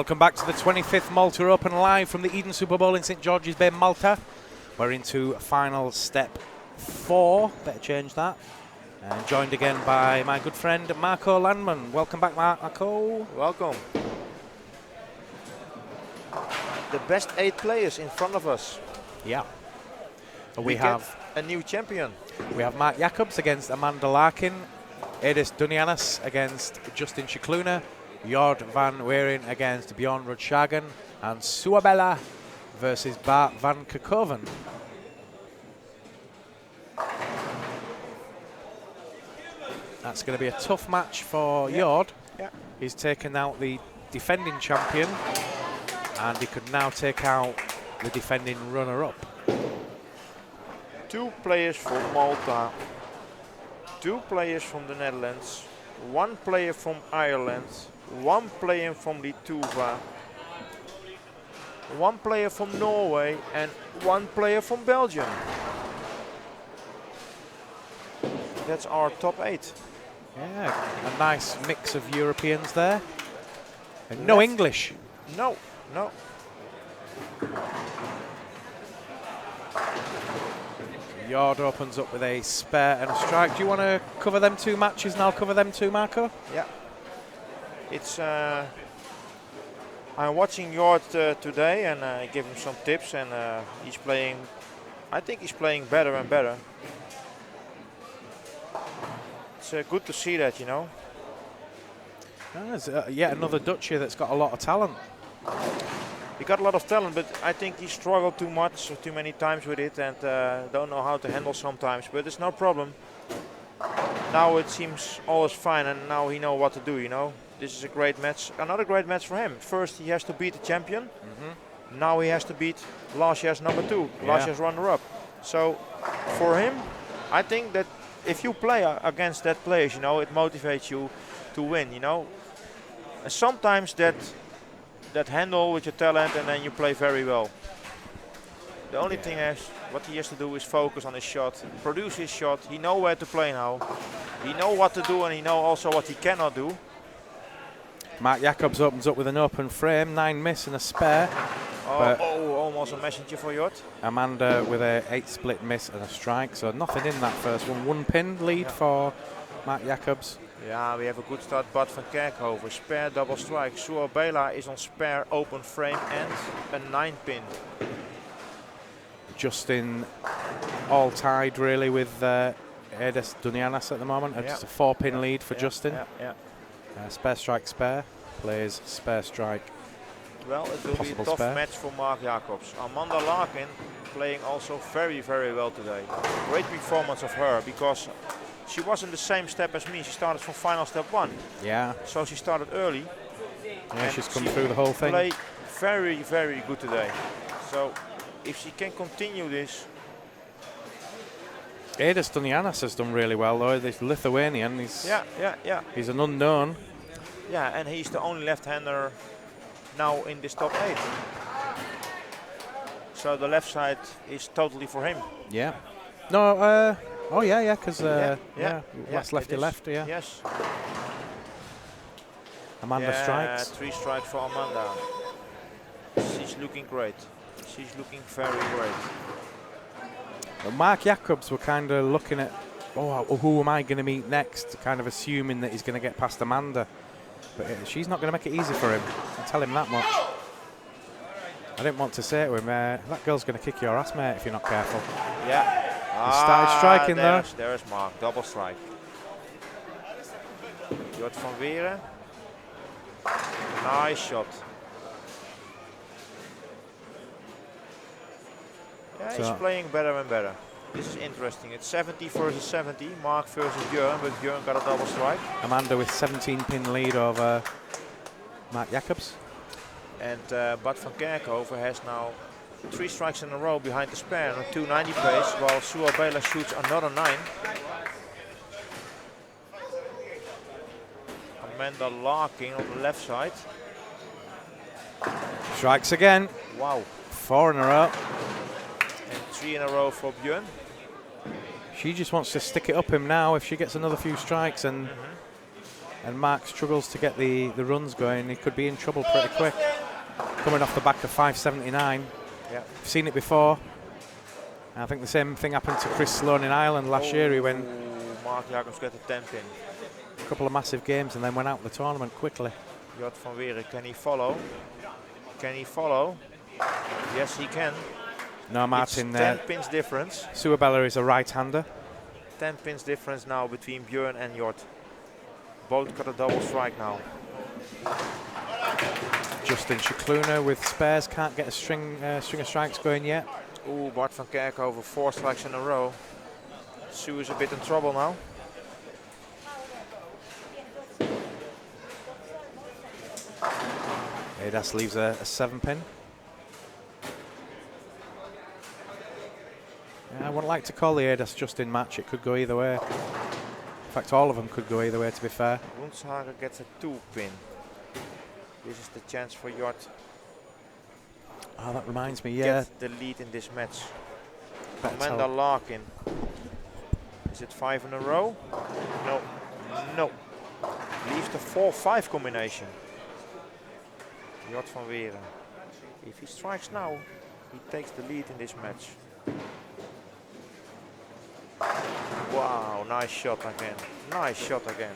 Welcome back to the 25th Malta Open live from the Eden Super Bowl in St George's Bay, Malta. We're into final step 4, better change that. And joined again by my good friend Marco Landman. Welcome back, Marco. Welcome. The best 8 players in front of us. Yeah. We have a new champion. We have Mark Jacobs against Amanda Larkin, Edis Dunyanas against Justin Cicluna, Jord van Weeren against Bjorn Rudshagen, and Suabella versus Bart van Kerkoven. That's going to be a tough match for Jord. Yeah. He's taken out the defending champion, and he could now take out the defending runner-up. 2 players from Malta, 2 players from the Netherlands, 1 player from Ireland, 1 player from Lithuania, 1 player from Norway, and 1 player from Belgium. That's our top 8. Yeah, a nice mix of Europeans there. And no English. No. Jord opens up with a spare and a strike. Do you want to cover them 2 matches and I'll cover them 2, Marco? Yeah. It's I'm watching Jord today, and I give him some tips, and he's playing. I think he's playing better and better. It's good to see that, you know. There's yet another Dutch here that's got a lot of talent. He got a lot of talent, but I think he struggled too much, too many times with it, and don't know how to handle sometimes. But it's no problem. Now it seems all is fine, and now he knows what to do, you know. This is a great match, another great match for him. First he has to beat the champion. Now he has to beat last year's number 2, last year's runner-up. So for him, I think that if you play against that players, you know, it motivates you to win, you know. And sometimes that handle with your talent, and then you play very well. The only thing is, what he has to do is focus on his shot, produce his shot. He knows where to play now. He knows what to do, and he knows also what he cannot do. Mark Jacobs opens up with an open frame, 9 miss and a spare. Almost a messenger for Jord. Amanda with a 8 split miss and a strike, so nothing in that first one. 1 pin lead for Mark Jacobs. Yeah, we have a good start. Bart van Kerkhoven, spare double strike. Suabella is on spare open frame and a 9 pin. Justin all tied really with Edis Dunyanas at the moment. Just a 4 pin lead for Justin. Spare strike spare, plays spare strike. Well, it will be a tough match for Mark Jacobs. Amanda Larkin playing also very, very well today. Great performance of her, because she was in the same step as me. She started from final step 1. Yeah. So she started early. Yeah, she's come through the whole thing. Play very, very good today. So if she can continue this. Edis Dunyanas has done really well though. This Lithuanian, he's an unknown. Yeah, and he's the only left-hander now in this top 8. So the left side is totally for him. Yeah. No, because that's lefty left, yeah. Yes. Amanda strikes. 3 strikes for Amanda. She's looking great. She's looking very great. Well, Mark Jacobs were kind of looking at, who am I going to meet next? Kind of assuming that he's going to get past Amanda. But she's not going to make it easy for him. I'll tell him that much. I didn't want to say it to him, that girl's going to kick your ass, mate, if you're not careful. Yeah. He started striking though. There's Mark, double strike. Jord van Weeren. Nice shot. Yeah, he's playing better and better. This is interesting. It's 70 versus 70. Mark versus Björn, but Björn got a double strike. Amanda with 17 pin lead over Mark Jacobs. And Bart van Kerkhoven has now 3 strikes in a row behind the spare on a 290 pace, while Suabella shoots another 9. Amanda Larkin on the left side. Strikes again. Wow. 4 in a row. And 3 in a row for Björn. She just wants to stick it up him now. If she gets another few strikes and Mark struggles to get the runs going, he could be in trouble pretty quick. coming off the back of 579. Yeah. I've seen it before. I think the same thing happened to Chris Sloan in Ireland last year. He went Mark Jacobs got a 10 pin. a couple of massive games and then went out of the tournament quickly. Jort van Weeren, can he follow? Can he follow? Yes, he can. No, Martin. It's 10 pins difference. Suabella is a right-hander. 10 pins difference now between Björn and Jort. Both got a double strike now. Justin Scicluna with spares, can't get a string of strikes going yet. Ooh, Bart van Kerkhoven, 4 strikes in a row. Sue is a bit in trouble now. Edas leaves a 7-pin. Yeah, I wouldn't like to call the Edas Justin match. It could go either way. In fact, all of them could go either way, to be fair. Rundshagen gets a 2-pin. This is the chance for Jort. Oh, that reminds me, yeah. Get the lead in this match. Better Amanda tell. Larkin. Is it 5 in a row? No. No. Leaves the 4-5 combination. Jort van Weeren. If he strikes now, he takes the lead in this match. Wow, nice shot again. Nice shot again.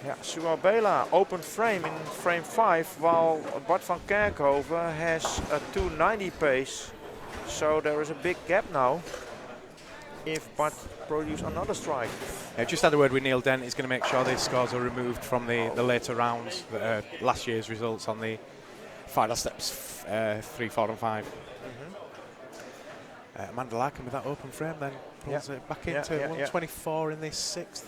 Yeah, Suabella open frame in frame 5, while Bart van Kerkhoven has a 290 pace. So there is a big gap now. If Bart produces another strike. Yeah, just had a word with Neil Dent. He's going to make sure these scores are removed from the later rounds, last year's results on the final steps 3, 4 and 5. Amanda Larkin with that open frame then pulls it back into 124 in this 6th.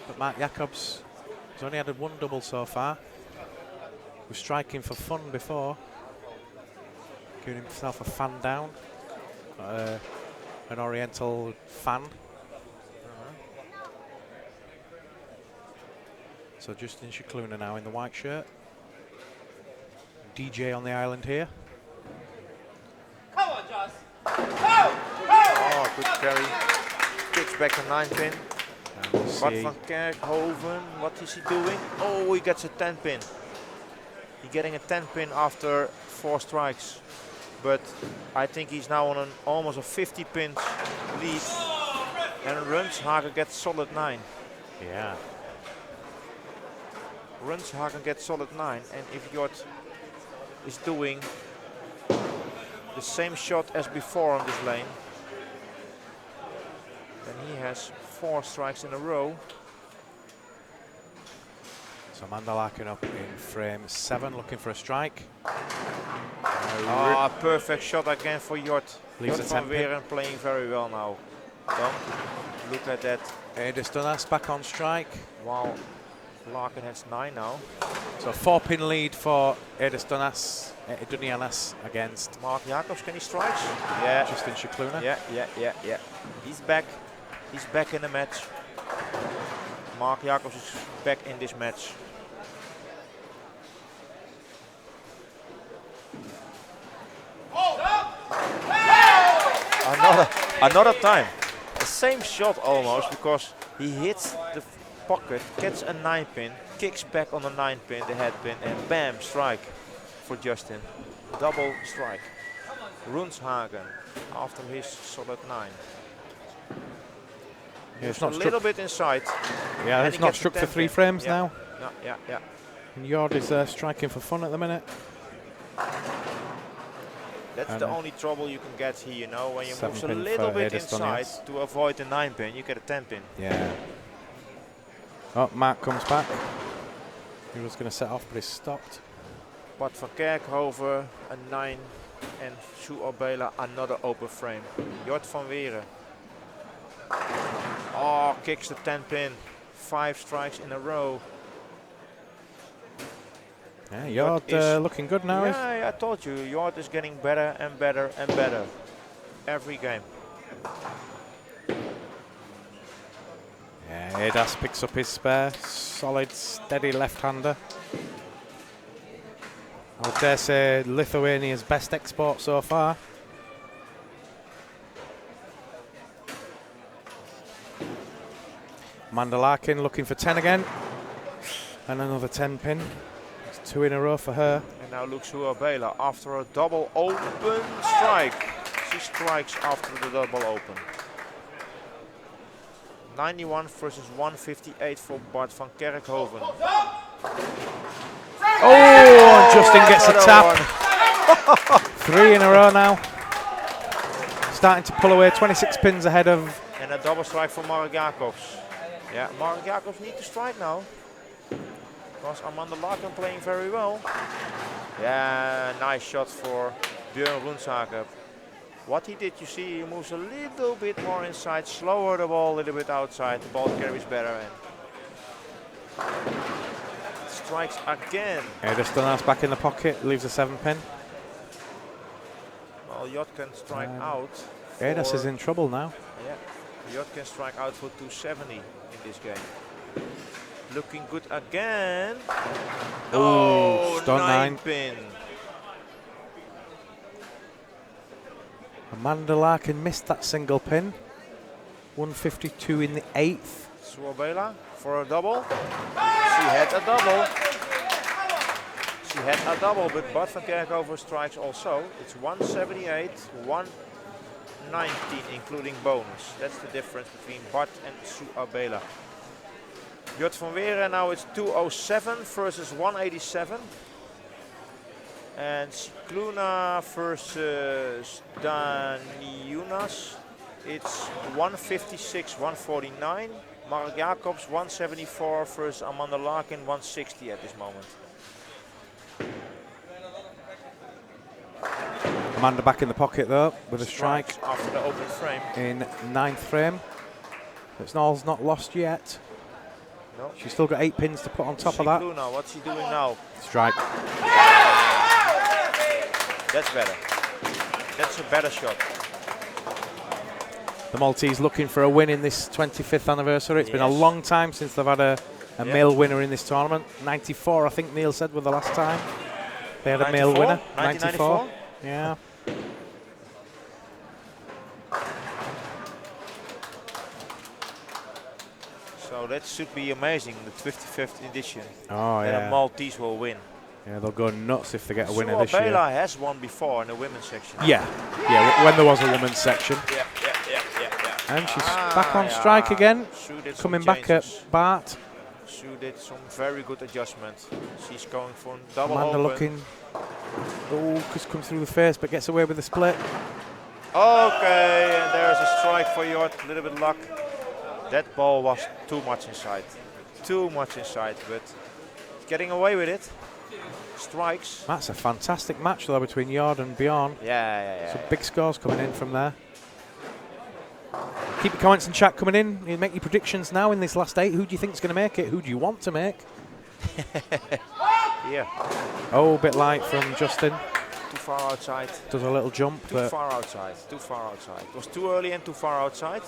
But Mark Jacobs has only added 1 double so far. Was striking for fun before. Giving himself a fan down. An Oriental fan. So Justin Scicluna now in the white shirt. DJ on the island here. Come on, Joss. Oh, good carry. Kicks back a 9-pin. Bart van Kerkhoven, what is he doing? Oh, he gets a 10-pin. He's getting a 10-pin after 4 strikes. But I think he's now on almost a 50-pin lead. And Rundshagen gets solid 9. Yeah. Rundshagen gets solid 9. And if Jort is doing the same shot as before on this lane, then he has 4 strikes in a row. So Amanda Larkin up in frame 7, looking for a strike. Ah, perfect shot again for Jort. Leaves Jort a van 10-pin. Weeren playing very well now. Don't look at that. Edas Dunas back on strike. Wow, Larkin has 9 now. So 4-pin lead for Edas Dunianas against Mark Jacobs, can he strike? Yeah. Justin Scicluna. Yeah. He's back. He's back in the match. Mark Jacobs is back in this match. Another time. The same shot almost, because he hits the pocket, gets a 9-pin, kicks back on the 9-pin, the head pin, and bam, strike for Justin. Double strike. Rundshagen after his solid 9. Yeah, it's a not little bit inside. Yeah, and it's he not gets struck a for 3 10-pin. frames now. Yeah. And Jord is striking for fun at the minute. That's And the only trouble you can get here, you know, when you move a 7-pin little for bit Edas inside Dunias. to avoid the 9-pin, you get a 10-pin. Yeah. Oh, Mark comes back. He was going to set off, but he's stopped. Bart van Kerkhoven, a 9, and Suabella, another open frame. Jort van Weeren. Oh, kicks the 10-pin. 5 strikes in a row. Yeah, Jort Jord is- looking good now. Yeah, I told you, Jort is getting better and better and better. Every game. Yeah, Edas picks up his spare. Solid, steady left-hander. I would dare say Lithuania's best export so far. Amanda Larkin looking for 10 again. And another 10 pin. It's 2 in a row for her. And now looks Bela after a double open strike. She strikes after the double open. 91 versus 158 for Bart van Kerkhoven. Oh, Justin gets a tap. 3 in a row now. Starting to pull away, 26 pins ahead of. And a double strike for Mark Jacobs. Yeah, Mark Jacobs needs to strike now. Because Amanda Larkin playing very well. Yeah, nice shot for Björn Roenshagen. What he did, you see, he moves a little bit more inside, slower the ball a little bit outside. The ball carries better and strikes again. Ederston's back in the pocket, leaves a 7 pin. Well, Jot can strike out. Eders is in trouble now. Yeah, Jot can strike out for 270 in this game. Looking good again. Oh, stun 9 pin. Amanda Larkin missed that single pin. 152 in the 8th. Bela for a double. She had a double. She had a double, but Bart van Kerkhoven strikes also. It's 178, 119 including bonus. That's the difference between Bart and Bela. Jot van Weeren, now it's 207 versus 187. And Cicluna versus Daniunas, it's 156, 149. Mark Jacobs 174 versus Amanda Larkin 160 at this moment. Amanda back in the pocket though with a strike after the open frame. In 9th frame. Snall's not lost yet. No. She's still got 8 pins to put on top of that. Cicluna, what's he doing now? Strike. That's better. That's a better shot. The Maltese looking for a win in this 25th anniversary. It's been a long time since they've had a male winner in this tournament. 94, I think Neil said, was the last time they had a male winner. 1994? Yeah. So that should be amazing, the 55th edition. Oh, and yeah. a Maltese will win. Yeah, they'll go nuts if they get a winner this year. Bela has won before in the women's section. Yeah, when there was a women's section. Yeah. And she's back on strike again, coming back at Bart. Sue did some very good adjustment. She's going for a double Amanda open. looking. Oh, just comes through the face, but gets away with the split. Okay, and there's a strike for Jot. A little bit luck. That ball was too much inside. Too much inside, but getting away with it. Strikes. That's a fantastic match though between Jord and Bjorn. Yeah. Some big scores coming in from there. Keep your comments and chat coming in. You make your predictions now in this last 8. Who do you think is going to make it? Who do you want to make? Yeah. Oh, a bit light from Justin. Too far outside. Does a little jump. Too far outside. Too far outside. It was too early and too far outside.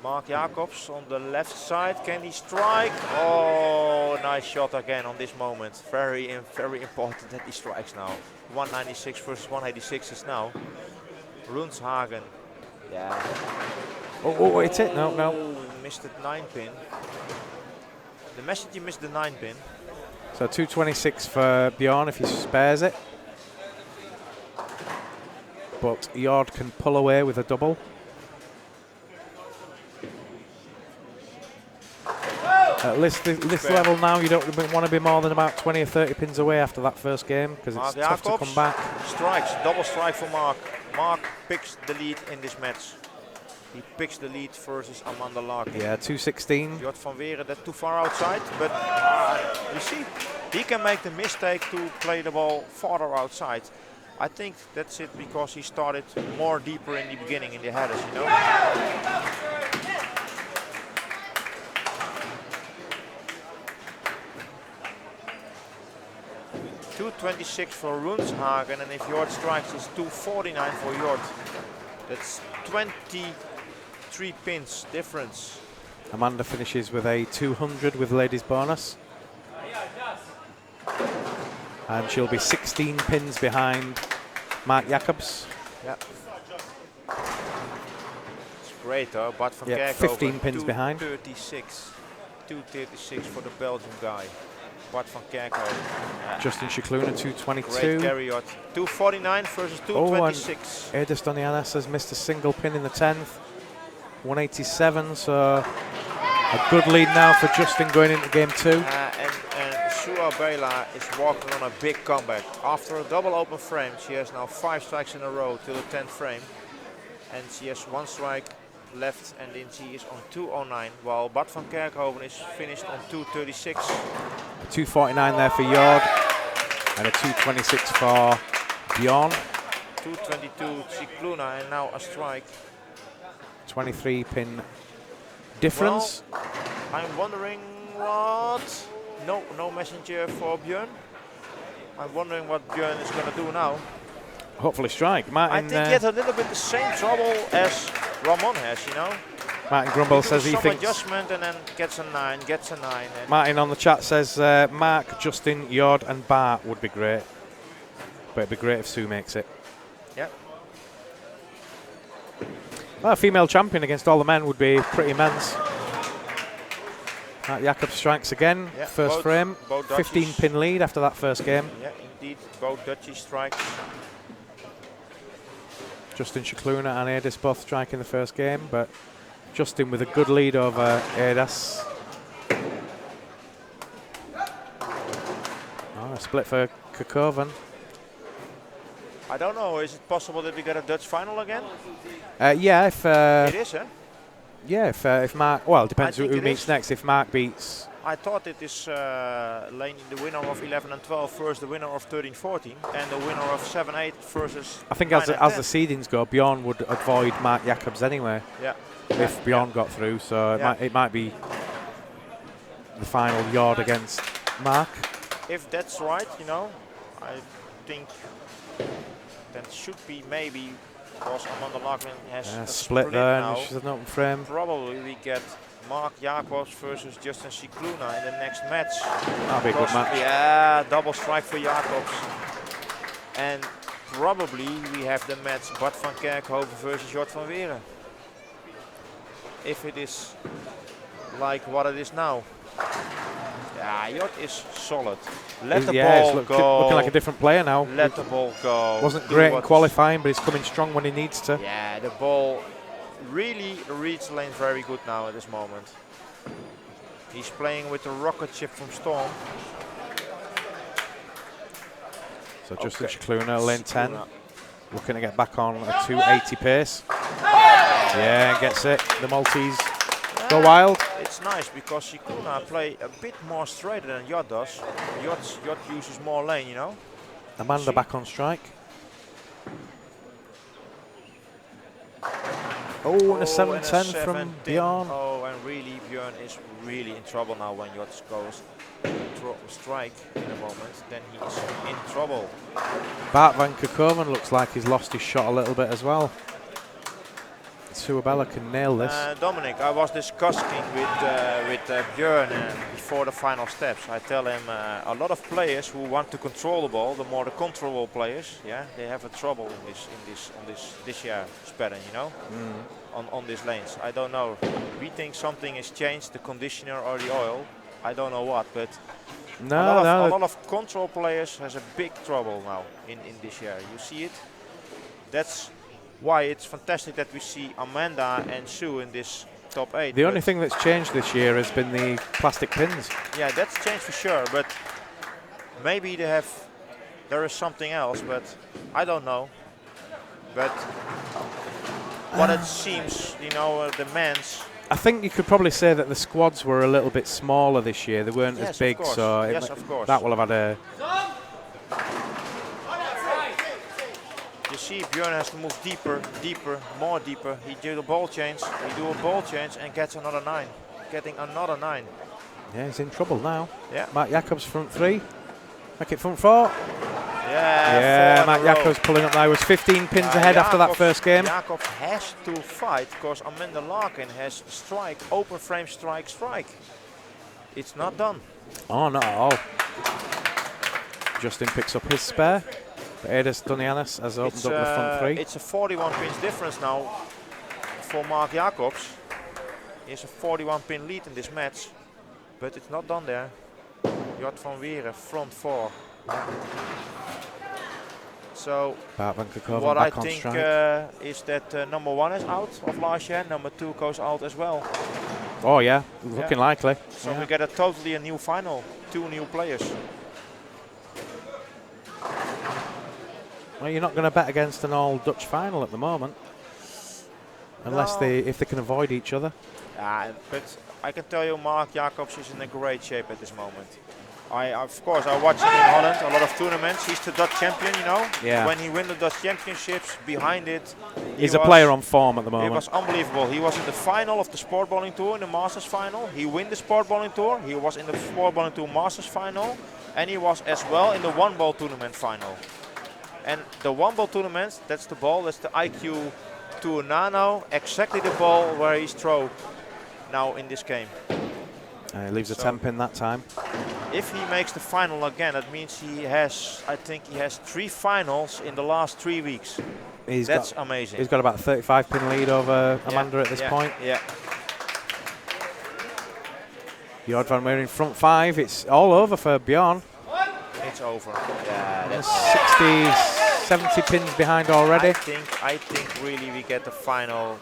Mark Jacobs on the left side. Can he strike? Oh, nice shot again on this moment. Very important that he strikes now. 196 versus 186 is now. Roenshagen. Yeah. Oh, hit it. No. Missed the 9 pin. The message, he missed the 9 pin. So 226 for Bjorn if he spares it. But Jord can pull away with a double. At this level now, you don't want to be more than about 20 or 30 pins away after that first game because it's tough to come back. Strikes, double strike for Mark. Mark picks the lead in this match. He picks the lead versus Amanda Larkin. Yeah, 216. Jot van Weeren, that too far outside, but you see, he can make the mistake to play the ball farther outside. I think that's it because he started more deeper in the beginning in the headers, you know. 226 for Roenshagen, and if Jord strikes, it's 249 for Jord. That's 23 pins difference. Amanda finishes with a 200 with ladies bonus. And she'll be 16 pins behind Mark Jacobs. Yeah. It's great though, but from Yeah, 15 pins behind. 236 for the Belgian guy. Bart van Kerkhoven. Justin Shikluna, 222. Great carry-out. 249 versus 226. Erdis Donianis has missed a single pin in the 10th. 187, so a good lead now for Justin going into game 2. And Sua Bela is walking on a big comeback. After a double open frame, she has now 5 strikes in a row till the 10th frame. And she has 1 strike left, and then she is on 209, while Bart van Kerkhoven is finished on 236. 249 there for Jord, and a 226 for Bjorn. 222 Cicluna, and now a strike. 23 pin difference. Well, I'm wondering what. No messenger for Björn. I'm wondering what Björn is going to do now. Hopefully strike. Martin, I think he has a little bit the same trouble as Ramon has, you know. Martin Grumble says he thinks. Adjustment and then gets a 9, gets a 9. Martin on the chat says Mark, Justin, Jord, and Bart would be great, but it'd be great if Sue makes it. Yeah. Well, a female champion against all the men would be pretty immense. Mark Jacobs strikes again, yeah, first frame, 15 pin lead after that first game. Yeah, indeed, both Dutchies strikes. Justin Shikluna and Erdis both strike in the first game, but Justin with a good lead over Erdis. Oh, a split for Kerkhoven. I don't know, is it possible that we get a Dutch final again? Yeah, if it is, huh? Yeah, if Mark, well, it depends who meets is. next. If Mark beats, I thought it is Lane, the winner of 11 and 12 versus the winner of 13-14, and the winner of 7-8 versus. I think as the seedings go, Bjorn would avoid Mark Jacobs anyway. Yeah. If Bjorn got through, so it might be the final Jord against Mark. If that's right, you know, I think that should be maybe. Because Amanda Larkin has a split there, now. and she's an open frame. Probably we get Mark Jacobs versus Justin Cicluna in the next match. That'll be a good match. Yeah, double strike for Jacobs. And probably we have the match Bart van Kerkhoven versus Jord van Weeren. If it is like what it is now. Yeah, Jord is solid. Let the ball go. Looking like a different player now. Let the ball go. Wasn't great in qualifying, but he's coming strong when he needs to. Yeah, the ball really reads the lane very good now at this moment. He's playing with the rocket ship from Storm. So Justin Shikluna, lane 10, looking to get back on a 280 pace. Yeah, gets it. The Maltese go wild. It's nice because Cicluna play a bit more straighter than Jord does. Jord uses more lane, you know. Amanda back on strike. Oh, and a 7-10 from Bjorn. Oh, and really Bjorn is really in trouble now when Jord goes strike in a moment. Then he is in trouble. Bart van Kerkhoven looks like he's lost his shot a little bit as well. Suabella can nail this. Dominic, I was discussing with Björn before the final steps. I tell him a lot of players who want to control the ball, the more the controllable players, yeah, they have a trouble on this year pattern, you know, on these lanes. I don't know. We think something has changed, the conditioner or the oil. I don't know what, but a lot of control players has a big trouble now in this year. You see it. That's why it's fantastic that we see Amanda and Sue in this top 8. The only thing that's changed this year has been the plastic pins. Yeah, that's changed for sure, but maybe there is something else, but I don't know. But what it seems, you know, the men's. I think you could probably say that the squads were a little bit smaller this year. They weren't as big, so that will have had a. You see, Björn has to move deeper, more deeper. He do a ball change, and gets another 9. Getting another 9. Yeah, he's in trouble now. Yeah. Mark Jacobs front 3. Make it front 4. Yeah, Mark Jacobs pulling up now. He was 15 pins ahead after that first game. Jacobs has to fight because Amanda Larkin has strike, open frame strike. It's not done. Oh, not at all. Justin picks up his spare. Erdis Donianis has opened up the front 3. It's a 41 pins difference now for Mark Jacobs. He has a 41-pin lead in this match, but it's not done there. Jort van Weeren, front 4. So what I think is that number 1 is out of last year, number 2 goes out as well. Oh yeah, looking likely. So we get a new final, 2 new players. Well, you're not going to bet against an all Dutch final at the moment, unless if they can avoid each other. But I can tell you, Mark Jacobs is in a great shape at this moment. Of course, I watch him in Holland, a lot of tournaments. He's the Dutch champion, you know. Yeah. When he wins the Dutch championships, behind it, he's a player on form at the moment. It was unbelievable. He was in the final of the Sport Bowling Tour, in the Masters final. He won the Sport Bowling Tour. He was in the Sport Bowling Tour Masters final, and he was as well in the One Ball tournament final. And the One Ball tournament, that's the ball, that's the IQ Tour Nano, exactly the ball where he's thrown now in this game. He leaves a 10-pin that time. If he makes the final again, that means he has, I think he has 3 finals in the last 3 weeks. That's amazing. He's got about a 35-pin lead over Amanda at this point. Yeah. Jort van Weeren in front 5. It's all over for Bjorn. It's over. Yeah, that's 60, 70 pins behind already. I think really we get the final.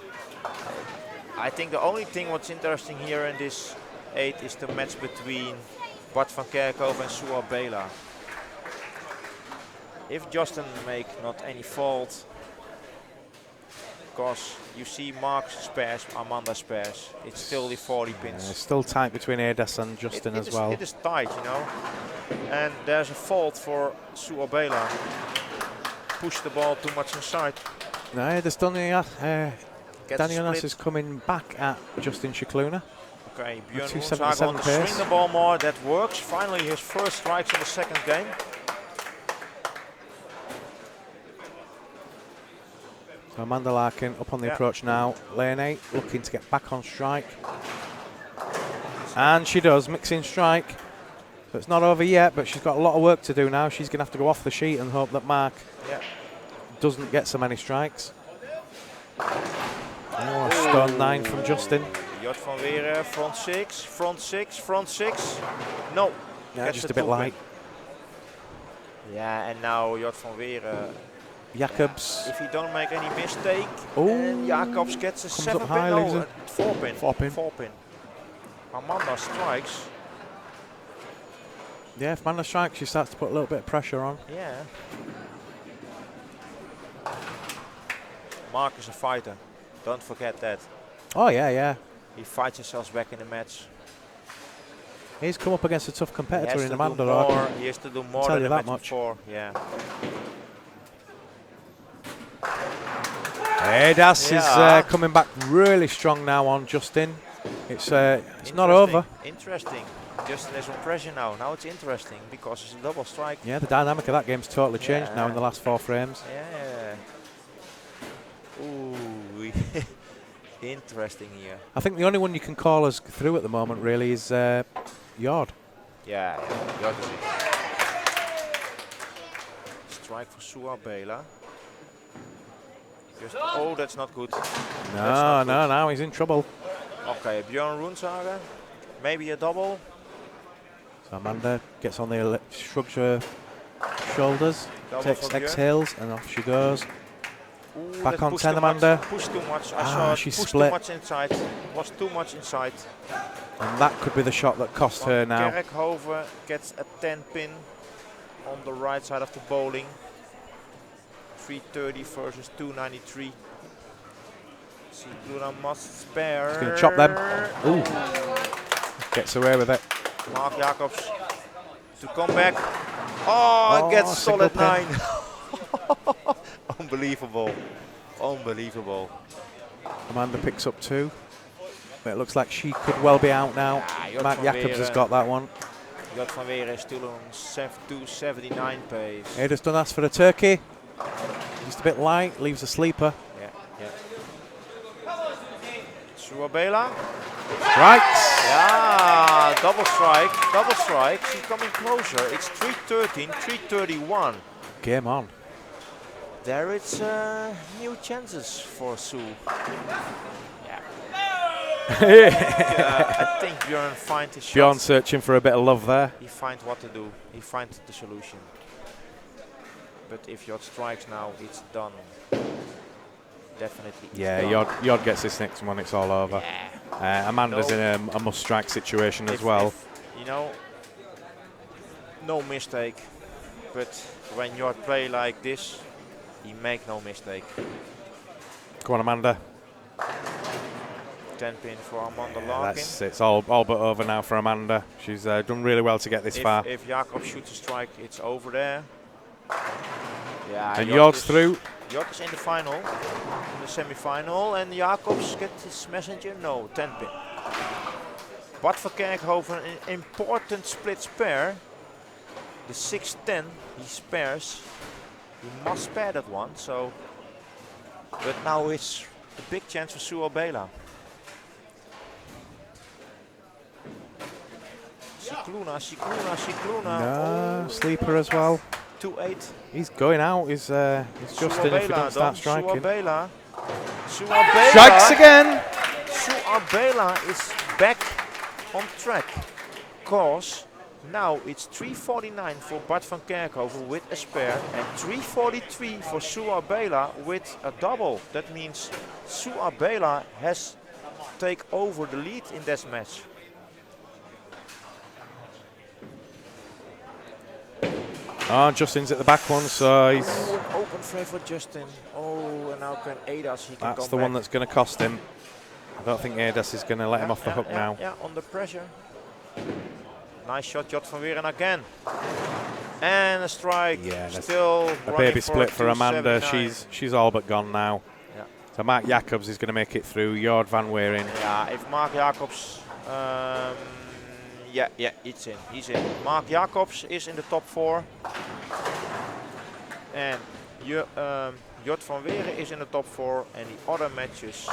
I think the only thing what's interesting here in this 8 is the match between Bart van Kerkhoven and Suar Bela. If Justin make not any fault, because you see Mark's spares, Amanda's spares, it's still the 40 pins. It's still tight between Edas and Justin as well. It is tight, you know. And there's a fault for Suar Bela. Push the ball too much inside. No, Edas Daniel is coming back at Justin Scicluna. Okay, Björn Roenshagen wants to swing the ball more. That works. Finally, his first strikes in the second game. So Amanda Larkin up on the approach now. Lane 8 looking to get back on strike. And she does, mixing strike. So it's not over yet, but she's got a lot of work to do now. She's going to have to go off the sheet and hope that Mark doesn't get so many strikes. Oh, stone 9 from Justin. Jort van Weeren, front 6, front 6, front 6. No. Yeah, just a bit light. Yeah, and now Jort van Weeren. Jacobs. If he don't make any mistake, and Jacobs gets a 7-pin, no, 4-pin. 4-pin. 4-pin. Amanda strikes. Yeah, if Amanda strikes, she starts to put a little bit of pressure on. Yeah. Mark is a fighter. Don't forget that. Oh, yeah. He fights himself back in the match. He's come up against a tough competitor in Amanda. He has to do more than the match before. Yeah. Edas is coming back really strong now on Justin. It's not over. Interesting. Justin is on pressure now. Now it's interesting because it's a double strike. Yeah, the dynamic of that game's totally changed now in the last 4 frames. Yeah. Ooh. Interesting here. I think the only one you can call us through at the moment really is Jord. Yeah, Jord is it. Strike for Suar Bela. Oh, that's not good. No, now he's in trouble. Okay, Björn Roenshagen. Maybe a double. So Amanda gets on the shrugs her shoulders, takes exhales, and off she goes. Ooh, back on 10, Amanda. Pushed too much. I saw she pushed split. Too much inside. Was too much inside. And that could be the shot that cost her now. Kerkhoven gets a 10-pin on the right side of the bowling. 330 versus 293. Scicluna must spare. He's going to chop them. Ooh. Gets away with it. Mark Jacobs to come back. Oh, gets solid 9. Unbelievable. Unbelievable. Amanda picks up 2. But it looks like she could well be out now. Mark Jacobs has got that one. Jort van Weeren is still on 279 pace. Edas done ask for the turkey. Just a bit light, leaves a sleeper. Yeah. Suar Bela. Strikes. Yeah, double strike. She's coming closer. It's 313, 331. Game on. there it's new chances for Sue. Yeah. I think Björn finds his Bjorn shot. searching for a bit of love there. He finds what to do. He finds the solution. But if Jod strikes now, it's done. Definitely. It's Yeah, done. Jod gets this next one, it's all over. Yeah. Amanda's in a must-strike situation as well. You know, no mistake. But when Jod play like this, he make no mistake. Come on, Amanda. 10 pin for Amanda Larkin. It's all but over now for Amanda. She's done really well to get this far. If Jakob shoots a strike, it's over there. Yeah, And Jod's through. Jod is in the final, in the semi-final, and Jacobs gets his messenger. No, 10 pin. Bart van Kerkhoven, an important split spare. The 6-10, he spares. He must spare that one. So, but now it's a big chance for Sue Bela. Cicluna. No, sleeper as well. 2-8. He's going out. He's Justin if he doesn't start striking. Suabela. Strikes again. Suabela is back on track. Cause now it's 3:49 for Bart van Kerkhoven with a spare and 3:43 for Suabela with a double. That means Suabela has take over the lead in this match. Oh, Justin's at the back one, so he's. Oh, an open frame for Justin. Oh, and now can Adas, he can That's come the back. one that's going to cost him. I don't think Adas is going to let him off the hook now. Yeah, under pressure. Nice shot, Jod van Weeren again. And a strike. Yeah, still a baby split for Amanda. 279. She's all but gone now. Yeah. So Mark Jacobs is going to make it through. Jord van Weeren. Yeah, if Mark Jacobs, yeah, it's in. He's in. Mark Jacobs is in the top 4, and Jod van Weeren is in the top 4, and the other matches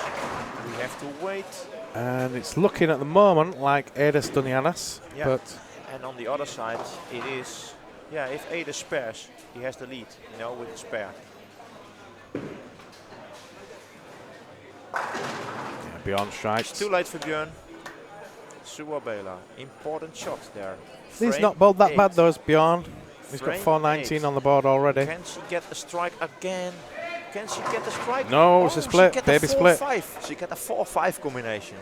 we have to wait. And it's looking at the moment like Adas Dunyanas, Yeah. but And on the other side, it is, yeah, if Adas spares, he has the lead, you know, with the spare. yeah, beyond strikes. It's too late for Björn. Suabela, important shot there. He's Frame not bowled that 8. bad though, as Bjorn. He's got Frame 419 8. on the board already. Can she get a strike again? Can she get a strike? No, it's a split, she get baby a split. 4-5. She get a 4-5 combination.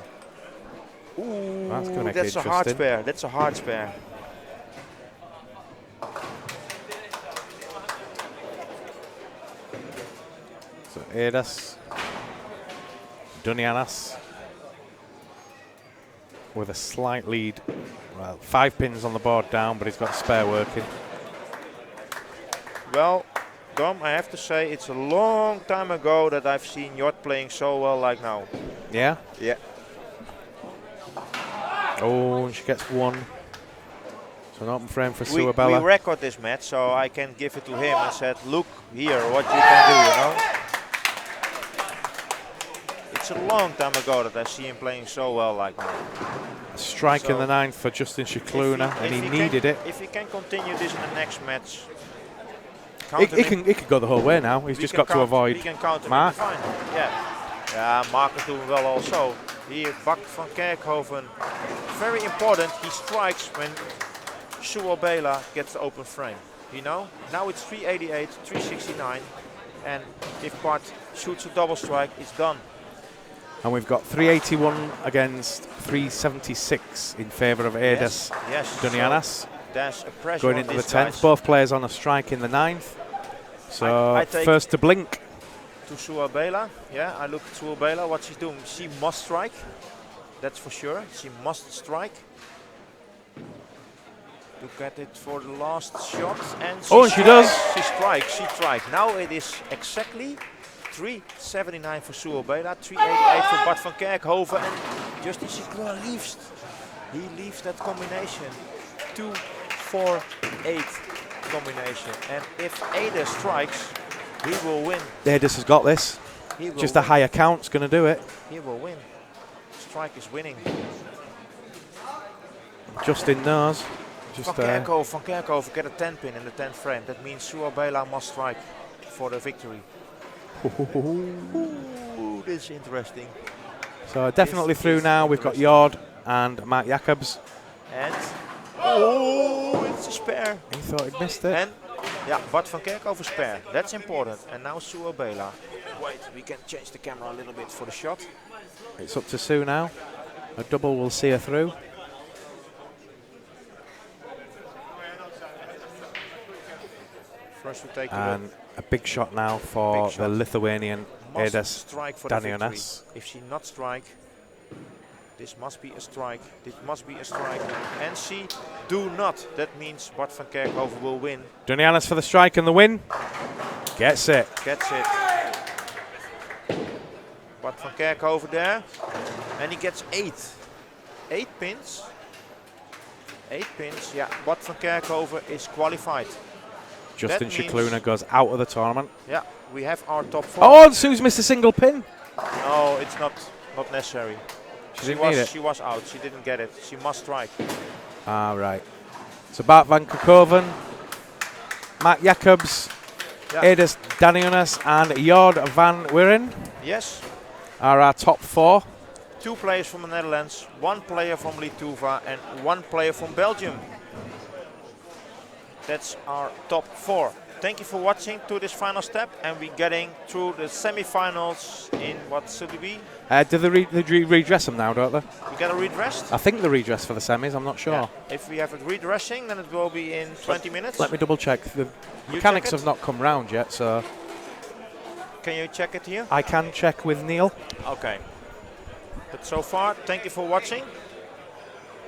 Ooh, That's gonna make that's it a hard interesting. spare. That's a hard spare. So Adas Dunyanas with a slight lead. Well, 5 pins on the board down, but he's got a spare working. Well, Dom, I have to say it's a long time ago that I've seen Jod playing so well like now. Yeah? Yeah. Oh, and she gets 1. So an open frame for We Suabela. record this match, so I can give it to him and said, look here what you can do, you know. It's a long time ago that I see him playing so well like now. Strike in So the 9th for Justin Cicluna, and he can- needed it. If he can continue this in the next match, He could go the whole way now. He's just got to avoid We can count him Mark. in the final. Yeah, Mark is doing well also. Here, Bart van Kerkhoven, very important. He strikes when Suabela gets the open frame. You know, now it's 388, 369, and if Bart shoots a double strike, it's done. And we've got 381 against 376 in favour of Adas Yes. Dunyanas. So there's a pressure Going on into the these 10th. guys. Both players on a strike in the 9th. So I take- first to blink. To Suabela, yeah, I look at Suabela, what she's doing. She must strike, that's for sure. She must strike. Look at it for the last shot, and She does. She strikes. Now it is exactly 379 for Suabela, 388 for Bart van Kerkhoven, and Justin Cicluna leaves. He leaves that combination. 2-4-8 combination, and if Ada strikes, he will win. Adas has got this. He will Just a win. higher count's going to do it. He will win. Strike is winning. Justin knows. Just Van Kerkhoven get a 10 pin in the 10th frame. That means Suabela must strike. for the victory. Ooh, this is interesting. So definitely This through is now. We've got interesting. Jord and Mark Jacobs. And oh, it's a spare. He thought he'd missed it. And yeah, Bart van Kerkhoven spare. That's important. And now Sue Bela. Wait, we can change the camera a little bit for the shot. It's up to Sue now. A double will see her through. First we take And a big shot now for Big the shot. Lithuanian must Edas strike for the victory. Danionas. If she not strike, this must be a strike. This must be a strike. And she do not. That means Bart van Kerkhoven will win. Danionas for the strike and the win. Gets it. Gets it. Bart van Kerkhoven there. And he gets 8. 8 pins. 8 pins. Yeah, Bart van Kerkhoven is qualified. Justin That means- Shikluna goes out of the tournament. Yeah, we have our top 4. Oh, and Sue's missed a single pin. No, it's not necessary. She didn't need it. She was out. She didn't get it. She must strike. Ah, right. So Bart van Kerkhoven, Mark Jacobs, Yeah. Edas Danionas and Jord van Wieren Yes. are our top 4. 2 players from the Netherlands, 1 player from Lithuania and 1 player from Belgium. That's our top 4. Thank you for watching to this final step, and we're getting through the semi-finals in what should it be? Do they redress them now, don't they? We got a redressed? I think they redress for the semis, I'm not sure. Yeah. If we have it redressing, then it will be in 20 minutes. Let me double check. The You mechanics check it? have not come round yet, so Can you check it here? I can check with Neil. Okay. But so far, thank you for watching.